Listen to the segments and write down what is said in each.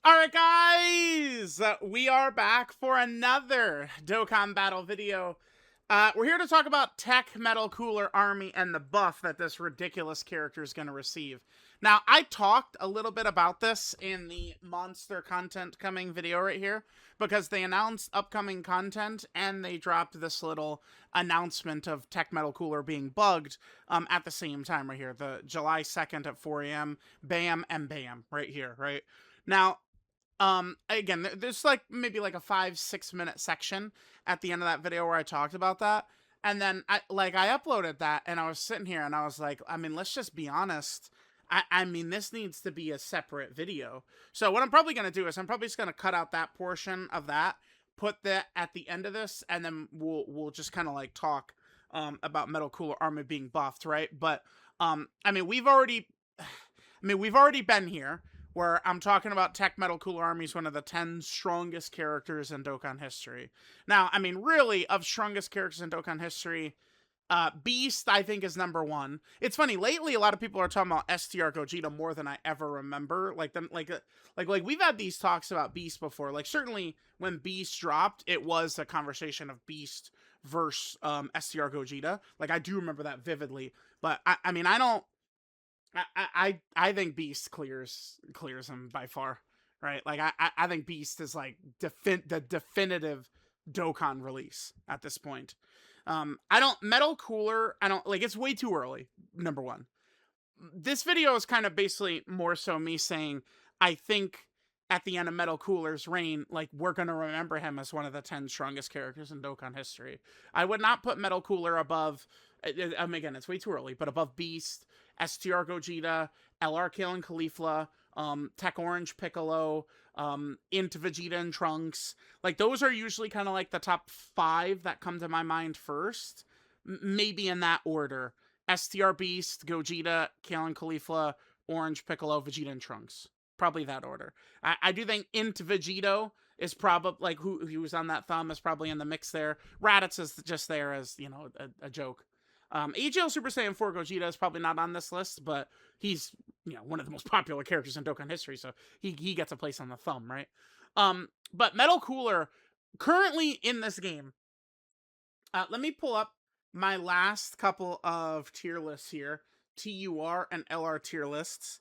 Alright guys, we are back for another Dokkan Battle video. We're here to talk about TEQ Metal Cooler Army and the buff that this ridiculous character is going to receive. Now, I talked a little bit about this in the monster content coming video right here, because they announced upcoming content and they dropped this little announcement of TEQ Metal Cooler being bugged at the same time right here. The July 2nd at 4 a.m. Bam and bam right here, right? Now, again, there's like maybe like a 5-6 minute section at the end of that video where I talked about that. And then I uploaded that and I was sitting here and I was like, I mean, let's just be honest. I mean, this needs to be a separate video. So what I'm probably going to do is I'm probably just going to cut out that portion of that, put that at the end of this, and then we'll just kind of like talk about Metal Cooler Armor being buffed, right? But I mean, we've already been here where I'm talking about TEQ Metal Cooler Army is one of the 10 strongest characters in Dokkan history. Now, I mean, really, of strongest characters in Dokkan history, Beast, I think, is number one. It's funny, lately, a lot of people are talking about STR Gogeta more than I ever remember. Like we've had these talks about Beast before. Like, certainly, when Beast dropped, it was a conversation of Beast versus STR Gogeta. Like, I do remember that vividly. But, I mean, I think Beast clears him by far, right? Like I think Beast is like the definitive Dokkan release at this point. Metal Cooler, I don't like, it's way too early. Number one, this video is kind of basically more so me saying I think at the end of Metal Cooler's reign, like, we're gonna remember him as one of the 10 strongest characters in Dokkan history. I would not put Metal Cooler above. Again, it's way too early, but above Beast, STR Gogeta, LR Kale Caulifla, TEQ Orange Piccolo, into Vegeta and Trunks. Like, those are usually kind of like the top 5 that come to my mind first. Maybe in that order. STR Beast, Gogeta, Kale Caulifla, Orange Piccolo, Vegeta and Trunks. Probably that order. I do think into Vegito is probably, like, who was on that thumb is probably in the mix there. Raditz is just there as, you know, a joke. AGL Super Saiyan 4 Gogeta is probably not on this list, but he's, you know, one of the most popular characters in Dokkan history, so he gets a place on the thumb, right? But Metal Cooler, currently in this game, let me pull up my last couple of tier lists here, TUR and LR tier lists.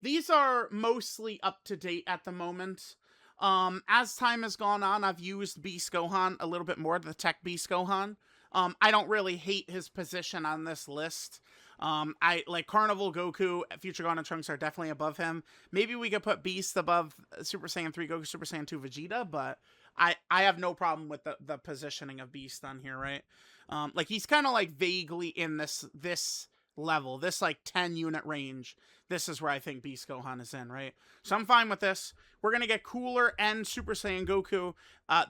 These are mostly up to date at the moment. As time has gone on, I've used Beast Gohan a little bit more, the TEQ Beast Gohan. I don't really hate his position on this list. I like Carnival, Goku, Future Gohan, and Trunks are definitely above him. Maybe we could put Beast above Super Saiyan 3 Goku, Super Saiyan 2 Vegeta, but I have no problem with the positioning of Beast on here, right? Like, he's kind of like vaguely in this level, this like 10 unit range. This is where I think Beast Gohan is in, right? So I'm fine with this. We're going to get Cooler and Super Saiyan Goku.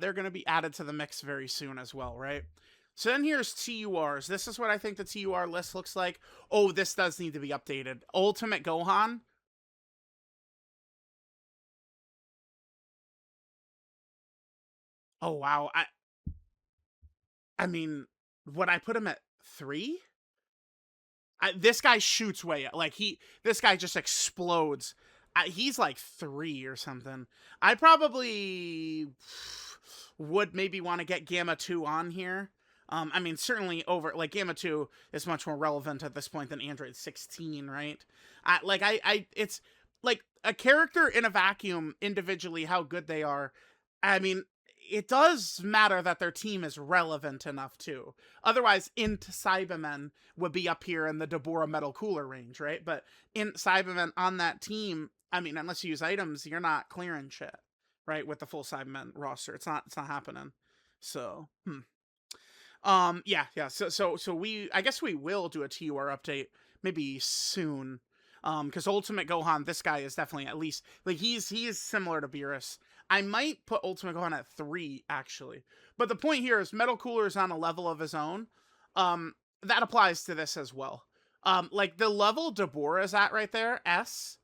They're going to be added to the mix very soon as well, right? So then here's TURs. This is what I think the TUR list looks like. Oh, this does need to be updated. Ultimate Gohan. Oh, wow. I mean, would I put him at 3? This guy shoots way up. Like, this guy just explodes. He's like 3 or something. I probably would maybe want to get Gamma 2 on here. I mean, certainly over, like, Gamma 2 is much more relevant at this point than Android 16, right? It's like a character in a vacuum individually, how good they are. I mean, it does matter that their team is relevant enough too. Otherwise, Int Cybermen would be up here in the Deborah Metal Cooler range, right? But Int Cybermen on that team, I mean, unless you use items, you're not clearing shit, right? With the full Cybermen roster, it's not happening. So, yeah. So I guess we will do a TUR update maybe soon. Because Ultimate Gohan, this guy is definitely, at least, like, he's similar to Beerus. I might put Ultimate Gohan at 3, actually. But the point here is Metal Cooler is on a level of his own. That applies to this as well. Like, the level Deborah is at right there, S.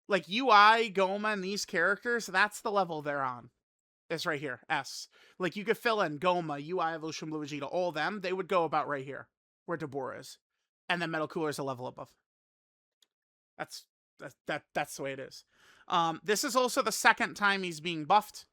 Like, UI, Goma, and these characters, that's the level they're on. It's right here, S. Like, you could fill in Goma, UI, Evolution, Blue Vegeta, all of them. They would go about right here, where Deborah is. And then Metal Cooler is a level above. That's That's the way it is. This is also the second time he's being buffed.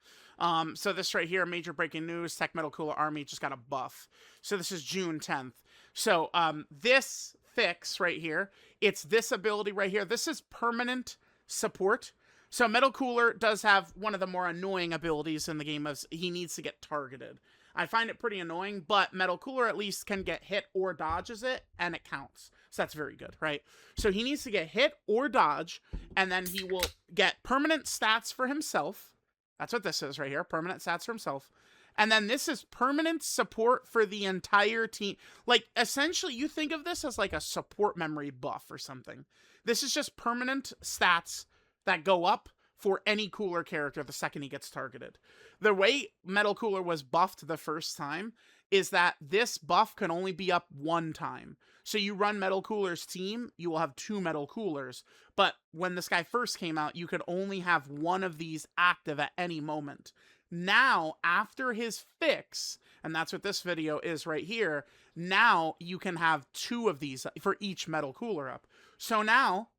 So this right here, major breaking news, TEQ Metal Cooler Army just got a buff. So this is June 10th. So this fix right here, it's this ability right here. This is permanent support. So Metal Cooler does have one of the more annoying abilities in the game of he needs to get targeted. I find it pretty annoying, but Metal Cooler at least can get hit or dodges it, and it counts. So that's very good, right? So he needs to get hit or dodge, and then he will get permanent stats for himself. That's what this is right here, permanent stats for himself. And then this is permanent support for the entire team. Like, essentially, you think of this as like a support memory buff or something. This is just permanent stats that go up for any cooler character the second he gets targeted. The way Metal Cooler was buffed the first time is that this buff can only be up one time. So you run Metal Cooler's team, you will have 2 Metal Coolers. But when this guy first came out, you could only have one of these active at any moment. Now, after his fix, and that's what this video is right here, now you can have 2 of these for each Metal Cooler up. So now,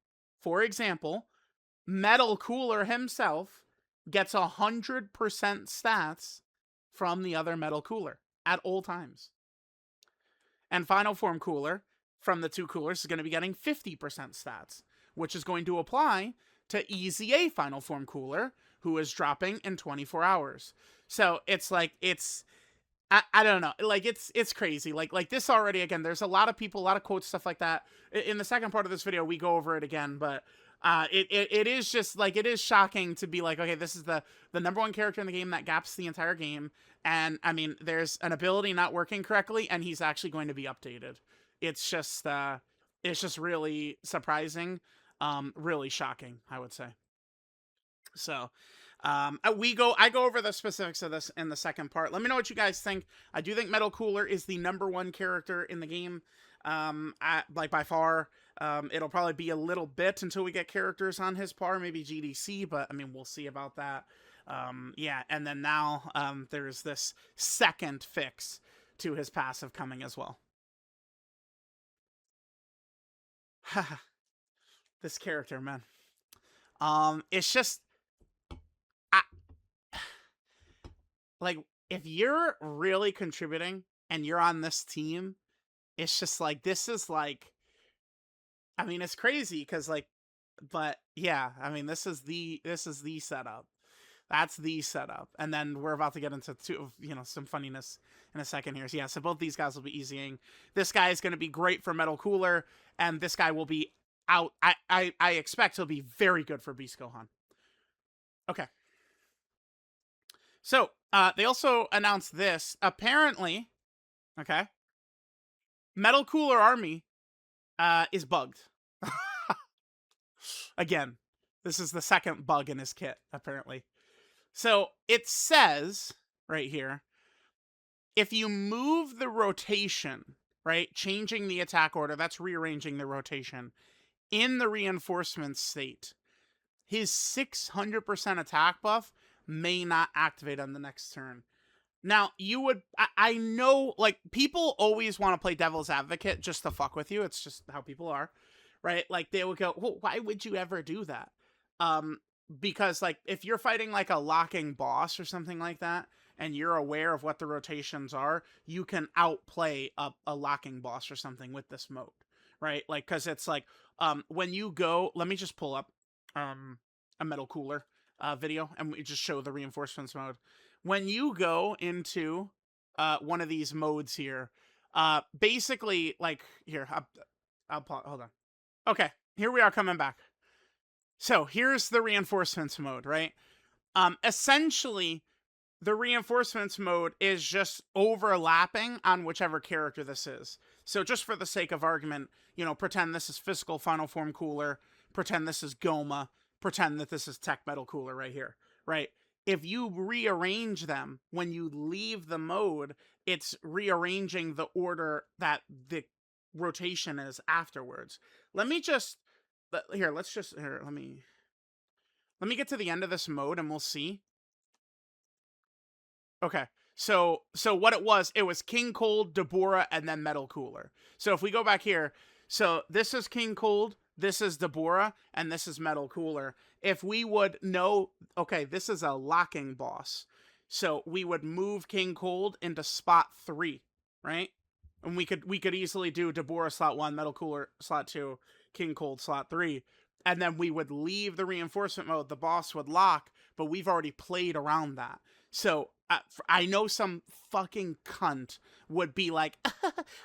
for example, Metal Cooler himself gets 100% stats from the other Metal Cooler at all times. And Final Form Cooler, from the 2 coolers, is going to be getting 50% stats, which is going to apply to EZA Final Form Cooler, who is dropping in 24 hours. So it's like, I don't know, like it's crazy. Like this already, again, there's a lot of people, a lot of quotes, stuff like that. In the second part of this video, we go over it again, but it is just like, it is shocking to be like, okay, this is the number 1 character in the game that gaps the entire game. And I mean, there's an ability not working correctly, and he's actually going to be updated. It's just really surprising. Really shocking, I would say. So, I go over the specifics of this in the second part. Let me know what you guys think. I do think Metal Cooler is the number 1 character in the game. Like by far. It'll probably be a little bit until we get characters on his par, maybe GDC, but I mean, we'll see about that. Yeah, and then now, there's this second fix to his passive coming as well. This character, man. It's just, like, if you're really contributing and you're on this team, it's just like, this is like, I mean, it's crazy because like, but yeah, I mean, this is the setup. That's the setup. And then we're about to get into some funniness in a second here. So yeah, so both these guys will be easying. This guy is going to be great for Metal Cooler, and this guy will be out. I expect he'll be very good for Beast Gohan. Okay. So, they also announced this. Apparently, okay, Metal Cooler Army is bugged. Again, this is the second bug in his kit, apparently. So it says right here, if you move the rotation, right, changing the attack order, that's rearranging the rotation, in the reinforcement state, his 600% attack buff may not activate on the next turn. Now, I know, like, people always want to play devil's advocate just to fuck with you. It's just how people are, right? Like, they would go, well, why would you ever do that? Because, like, if you're fighting, like, a locking boss or something like that, and you're aware of what the rotations are, you can outplay a locking boss or something with this mode, right? Like, because it's like, when you go, let me just pull up a Metal Cooler video, and we just show the reinforcements mode. When you go into one of these modes here, basically, like, here, I'll pause, hold on. Okay, here we are coming back. So here's the reinforcements mode, right? Essentially, the reinforcements mode is just overlapping on whichever character this is. So just for the sake of argument, pretend this is Physical Final Form Cooler, pretend this is Goma, pretend that this is TEQ Metal Cooler right here, right? If you rearrange them when you leave the mode, it's rearranging the order that the rotation is afterwards. Let me get to the end of this mode and we'll see. Okay. So what it was King Cold, Deborah, and then Metal Cooler. So if we go back here, so this is King Cold, this is Deborah, and this is Metal Cooler. If we would know, okay, this is a locking boss, so we would move King Cold into spot 3, right? And we could easily do Deborah slot 1, Metal Cooler slot 2, King Cold slot 3, and then we would leave the reinforcement mode. The boss would lock, but we've already played around that. So I know some fucking cunt would be like,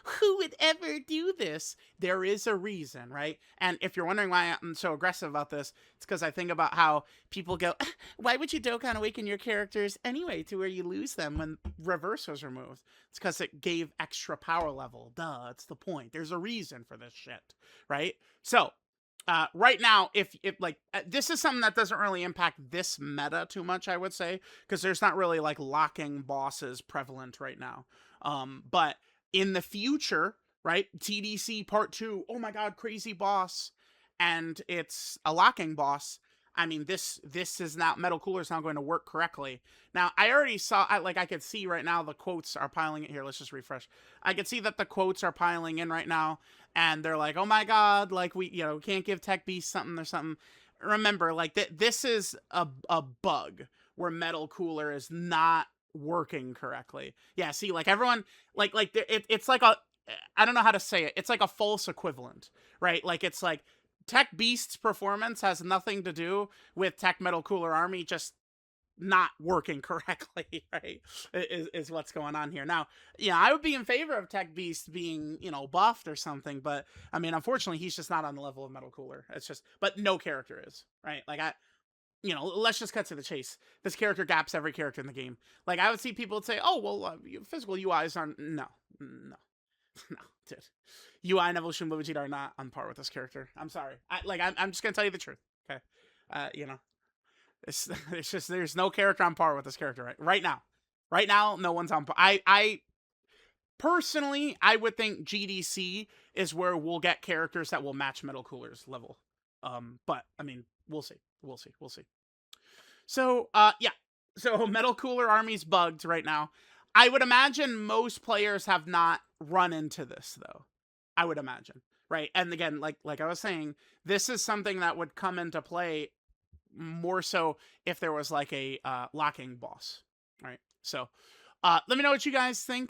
who would ever do this? There is a reason, right? And if you're wondering why I'm so aggressive about this, it's because I think about how people go, why would you Dokkan Awaken your characters anyway to where you lose them when reverse was removed? It's because it gave extra power level. Duh, that's the point. There's a reason for this shit, right? So, right now, if like this is something that doesn't really impact this meta too much, I would say, because there's not really like locking bosses prevalent right now. But in the future, right? TDC Part 2, oh my god, crazy boss, and it's a locking boss. I mean, this is now, Metal Cooler is now going to work correctly. Now, I already saw, I could see right now the quotes are piling in here. Let's just refresh. I could see that the quotes are piling in right now, and they're like, oh my god, like, we can't give TEQ Beast something or something. Remember, like, this is a bug where Metal Cooler is not working correctly. Yeah, see, like, everyone, it's like a, I don't know how to say it. It's like a false equivalent, right? Like, it's like, TEQ Beast's performance has nothing to do with TEQ Metal Cooler Army just not working correctly, right? Is what's going on here. Now, yeah, I would be in favor of TEQ Beast being, buffed or something, but I mean, unfortunately, he's just not on the level of Metal Cooler. It's just, but no character is, right? Like, let's just cut to the chase. This character gaps every character in the game. Like, I would see people say, oh, well, physical UIs aren't, no. No, dude. UI and Evolution Luigi are not on par with this character. I'm sorry. I'm just gonna tell you the truth. Okay. It's just there's no character on par with this character right now. Right now, no one's on par. I personally, I would think GDC is where we'll get characters that will match Metal Cooler's level. But I mean, we'll see. We'll see. So, yeah. So Metal Cooler Army's bugged right now. I would imagine most players have not run into this, though. I would imagine, right? And again, like I was saying, this is something that would come into play more so if there was like a locking boss, right? So let me know what you guys think.